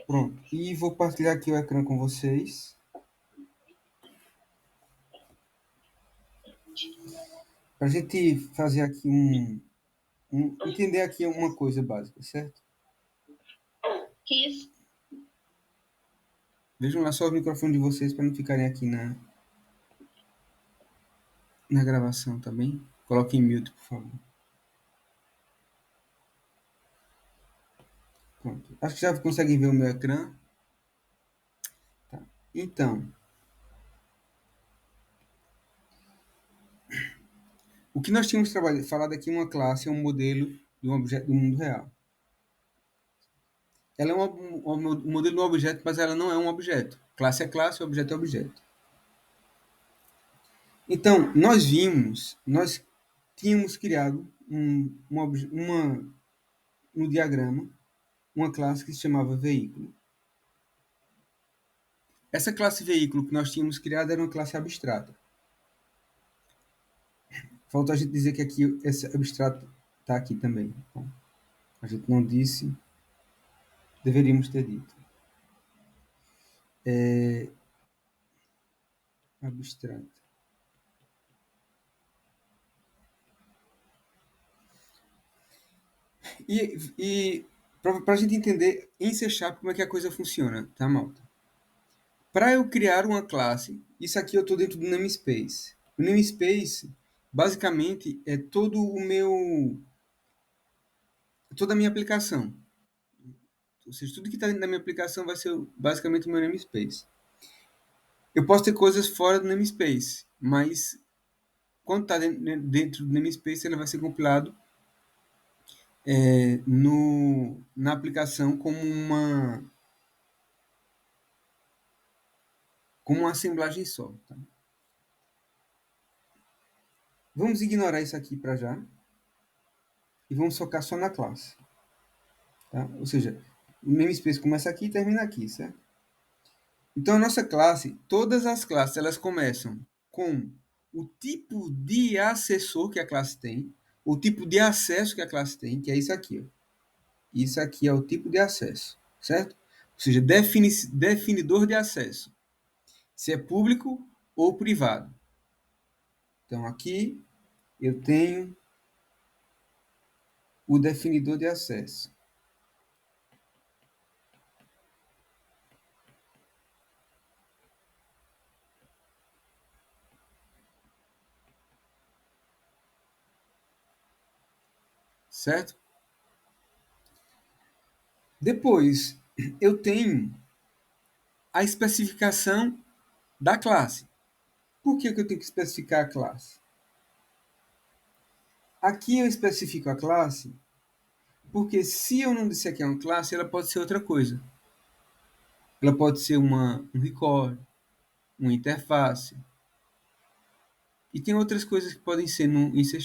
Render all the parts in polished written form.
Pronto. E vou partilhar aqui o ecrã com vocês. Para a gente fazer aqui entender aqui uma coisa básica, certo? Vejam lá só o microfone de vocês para não ficarem aqui na gravação, tá bem? Coloque em mute, por favor. Pronto. Acho que já conseguem ver o meu ecrã. Tá. Então, o que nós tínhamos falado aqui, uma classe é um modelo de um objeto do mundo real. Ela é um modelo de um objeto, mas ela não é um objeto. Classe é classe, objeto é objeto. Então, nós tínhamos criado no diagrama uma classe que se chamava veículo. Essa classe veículo que nós tínhamos criado era uma classe abstrata. Falta a gente dizer que aqui esse abstrato está aqui também. Bom, a gente não disse, deveríamos ter dito. Abstrato. E para a gente entender em C# como é que a coisa funciona, tá, malta? Para eu criar uma classe, isso aqui eu estou dentro do namespace. O namespace, basicamente, é toda a minha aplicação. Ou seja, tudo que está dentro da minha aplicação vai ser basicamente o meu namespace. Eu posso ter coisas fora do namespace, mas quando está dentro do namespace, ele vai ser compilado na aplicação como uma assemblagem só. Tá? Vamos ignorar isso aqui para já e vamos focar só na classe. Tá? Ou seja, o namespace começa aqui e termina aqui, certo? Então, a nossa classe, todas as classes, elas começam com o tipo de acessor que a classe tem, o tipo de acesso que a classe tem, que é isso aqui. Ó. Isso aqui é o tipo de acesso, certo? Ou seja, definidor de acesso. Se é público ou privado. Então, aqui eu tenho o definidor de acesso. Certo? Depois, eu tenho a especificação da classe. Por que eu tenho que especificar a classe? Aqui eu especifico a classe porque se eu não disser que é uma classe, ela pode ser outra coisa. Ela pode ser um record, uma interface. E tem outras coisas que podem ser em C#.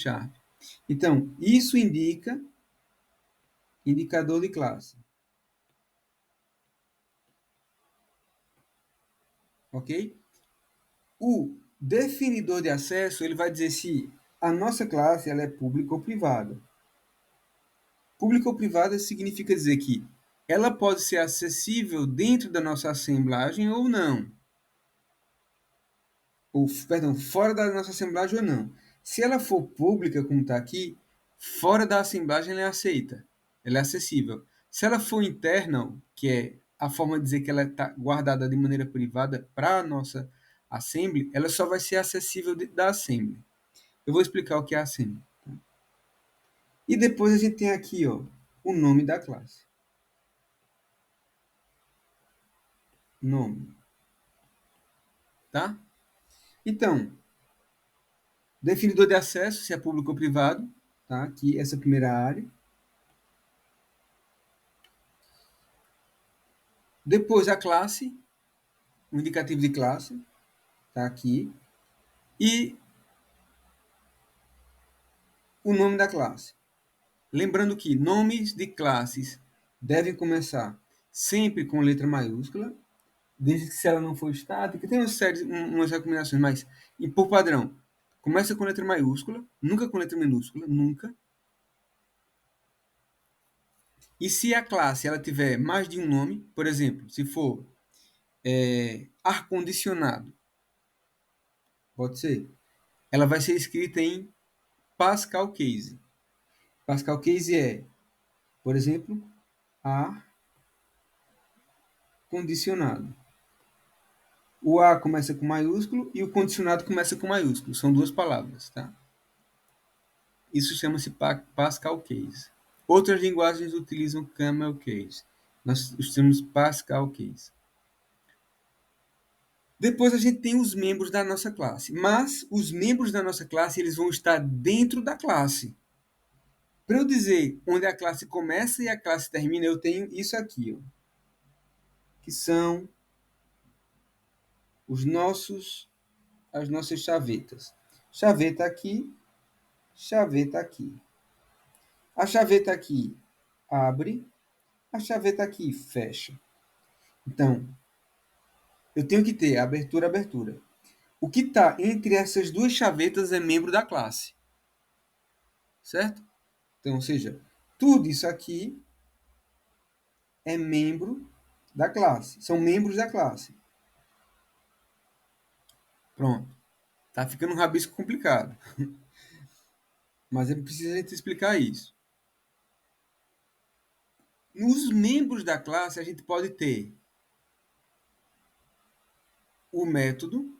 Então, isso indica indicador de classe. Ok? O definidor de acesso, ele vai dizer se a nossa classe ela é pública ou privada. Pública ou privada significa dizer que ela pode ser acessível dentro da nossa assemblagem ou não. Fora da nossa assemblagem ou não. Se ela for pública, como está aqui, fora da assemblagem ela é aceita, ela é acessível. Se ela for internal, que é a forma de dizer que ela está guardada de maneira privada para a nossa assembly, ela só vai ser acessível dentro da assembly. Eu vou explicar o que é assembly. Tá? E depois a gente tem aqui ó, o nome da classe. Nome. Tá? Então, definidor de acesso, se é público ou privado, tá? Aqui, essa primeira área. Depois a classe, o indicativo de classe, tá aqui. E o nome da classe. Lembrando que nomes de classes devem começar sempre com letra maiúscula, desde que se ela não for estática, tem umas recomendações, mas e por padrão, começa com letra maiúscula, nunca com letra minúscula, nunca. E se a classe ela tiver mais de um nome, por exemplo, se for ar-condicionado, pode ser, ela vai ser escrita em Pascal Case. Pascal Case é, por exemplo, ar-condicionado. O A começa com maiúsculo e o condicionado começa com maiúsculo. São duas palavras, tá? Isso chama-se Pascal Case. Outras linguagens utilizam Camel Case. Nós temos Pascal Case. Depois a gente tem os membros da nossa classe. Mas os membros da nossa classe eles vão estar dentro da classe. Para eu dizer onde a classe começa e a classe termina, eu tenho isso aqui, ó, que são as nossas chavetas. Chaveta aqui, chaveta aqui. A chaveta aqui abre, a chaveta aqui fecha. Então, eu tenho que ter abertura, abertura. O que está entre essas duas chavetas é membro da classe. Certo? Então, ou seja, tudo isso aqui é membro da classe. São membros da classe. Pronto. Tá ficando um rabisco complicado. Mas é preciso a gente explicar isso. Nos membros da classe, a gente pode ter o método,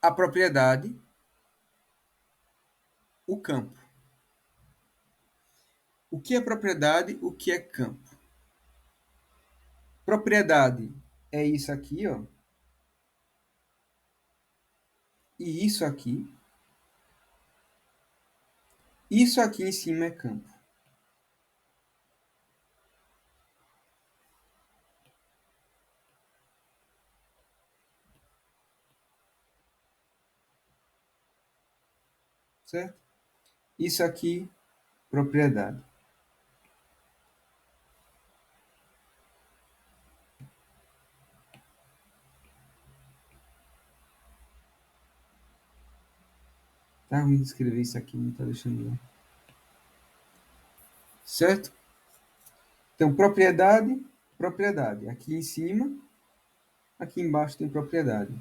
a propriedade, o campo. O que é propriedade? O que é campo? Propriedade é isso aqui, ó. E isso aqui. Isso aqui em cima é campo. Certo? Isso aqui, propriedade. Tá ruim de escrever isso aqui, não tá deixando. Certo? Então, propriedade, propriedade. Aqui em cima, aqui embaixo tem propriedade.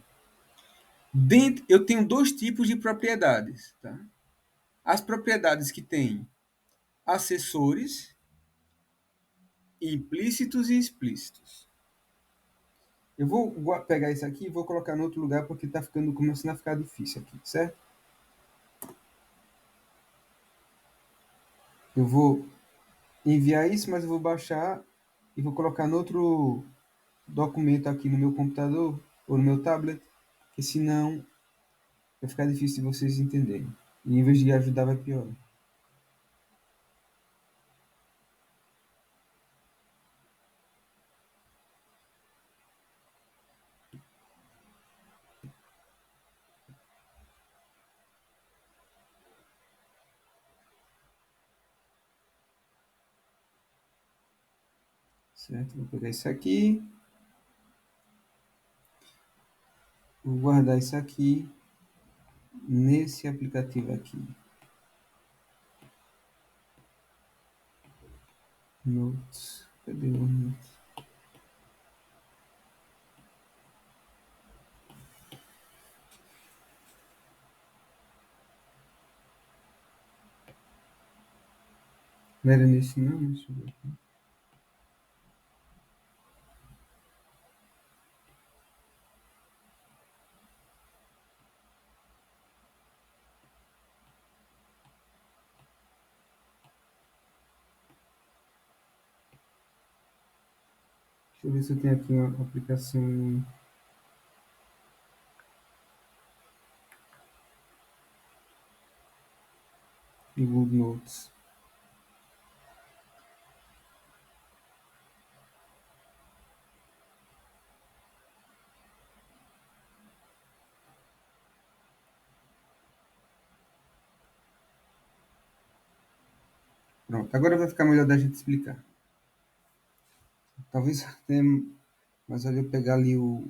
Dentro, eu tenho dois tipos de propriedades. Tá? As propriedades que têm acessores implícitos e explícitos. Eu vou pegar isso aqui e vou colocar no outro lugar porque está ficando começando a ficar difícil aqui, certo? Eu vou enviar isso, mas eu vou baixar e vou colocar no outro documento aqui no meu computador ou no meu tablet, porque senão vai ficar difícil de vocês entenderem. E em vez de ajudar, vai piorar. Certo? Vou pegar isso aqui. Vou guardar isso aqui nesse aplicativo aqui. Notes. Cadê o Notes? Não era nesse não? Deixa eu ver aqui. Deixa eu ver se eu tenho aqui uma aplicação em Google Notes. Pronto, agora vai ficar melhor da gente explicar. Talvez tenha, mas olha eu pegar ali o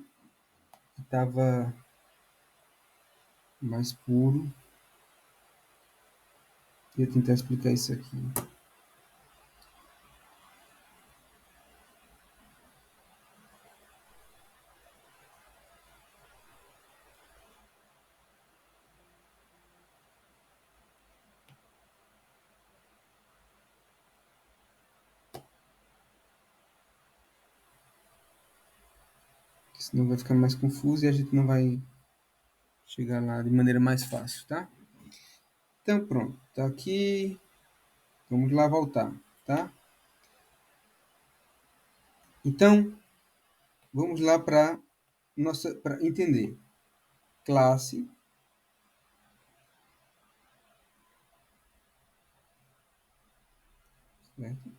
que estava mais puro e eu tentar explicar isso aqui. Senão vai ficar mais confuso e a gente não vai chegar lá de maneira mais fácil, tá? Então, pronto. Tá aqui. Vamos lá voltar, tá? Então, vamos lá para entender. Classe, certo?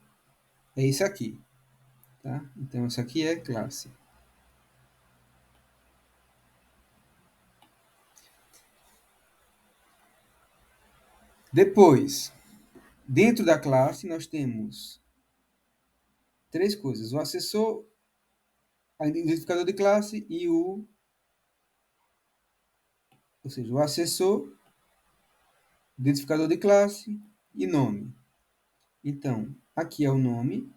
É isso aqui, tá? Então, isso aqui é classe. Depois, dentro da classe, nós temos três coisas: o assessor, o identificador de classe e ou seja, o assessor, identificador de classe e nome. Então, aqui é o nome,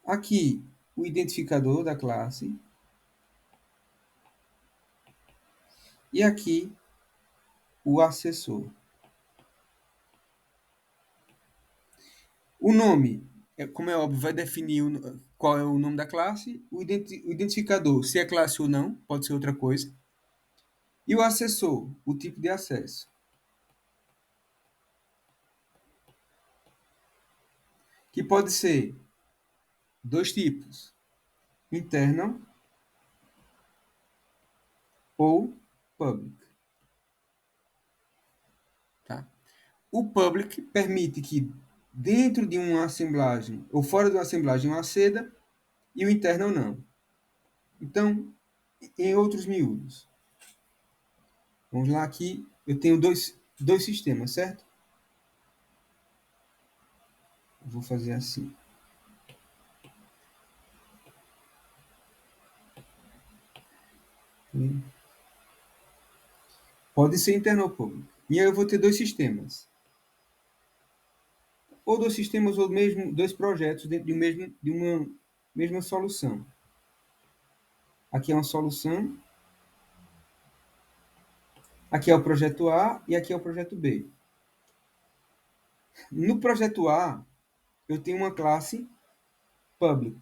aqui o identificador da classe e aqui o assessor. O nome, como é óbvio, vai definir qual é o nome da classe, o identificador, se é classe ou não, pode ser outra coisa, e o assessor, o tipo de acesso, que pode ser dois tipos, internal ou public. Tá? O public permite que dentro de uma assemblagem ou fora de uma assemblagem eu aceda e o internal não. Então, em outros miúdos, vamos lá aqui, eu tenho dois sistemas, certo? Vou fazer assim. Pode ser interno ou público. E aí eu vou ter dois sistemas. Ou dois sistemas ou mesmo dois projetos dentro de uma mesma solução. Aqui é uma solução. Aqui é o projeto A e aqui é o projeto B. No projeto A, eu tenho uma classe public.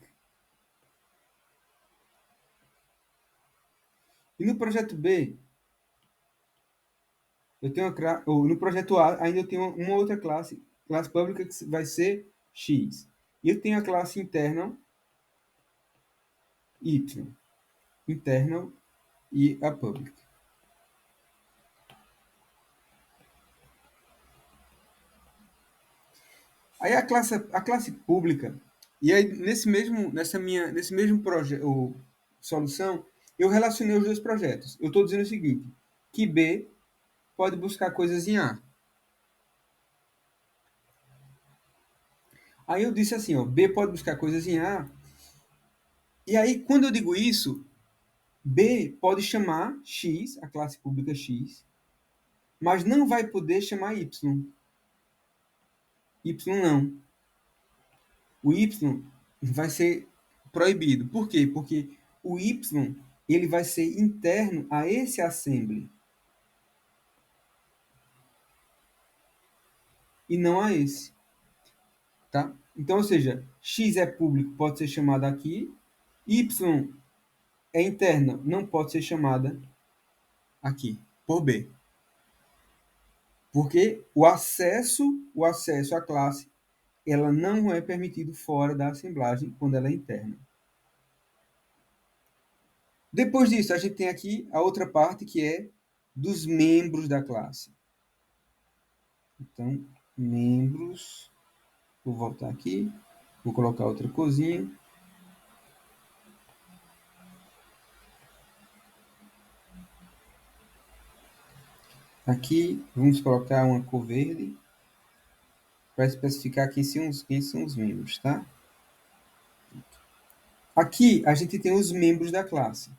E no projeto B, eu tenho ou no projeto A ainda eu tenho uma outra classe pública que vai ser X. E eu tenho a classe internal Y, internal e a public. Aí a classe pública, e aí nesse mesmo projeto, solução, eu relacionei os dois projetos. Eu estou dizendo o seguinte, que B pode buscar coisas em A. Aí eu disse assim, ó, B pode buscar coisas em A. E aí, quando eu digo isso, B pode chamar X, a classe pública X, mas não vai poder chamar Y. Y não. O Y vai ser proibido. Por quê? Porque o Y ele vai ser interno a esse assembly e não a esse, tá? Então, ou seja, X é público, pode ser chamada aqui, Y é interna, não pode ser chamada aqui, por B. Porque o acesso à classe, ela não é permitido fora da assemblagem quando ela é interna. Depois disso, a gente tem aqui a outra parte que é dos membros da classe. Então, membros, vou voltar aqui, vou colocar outra cozinha. Aqui, vamos colocar uma cor verde para especificar quem são os membros, tá? Aqui, a gente tem os membros da classe.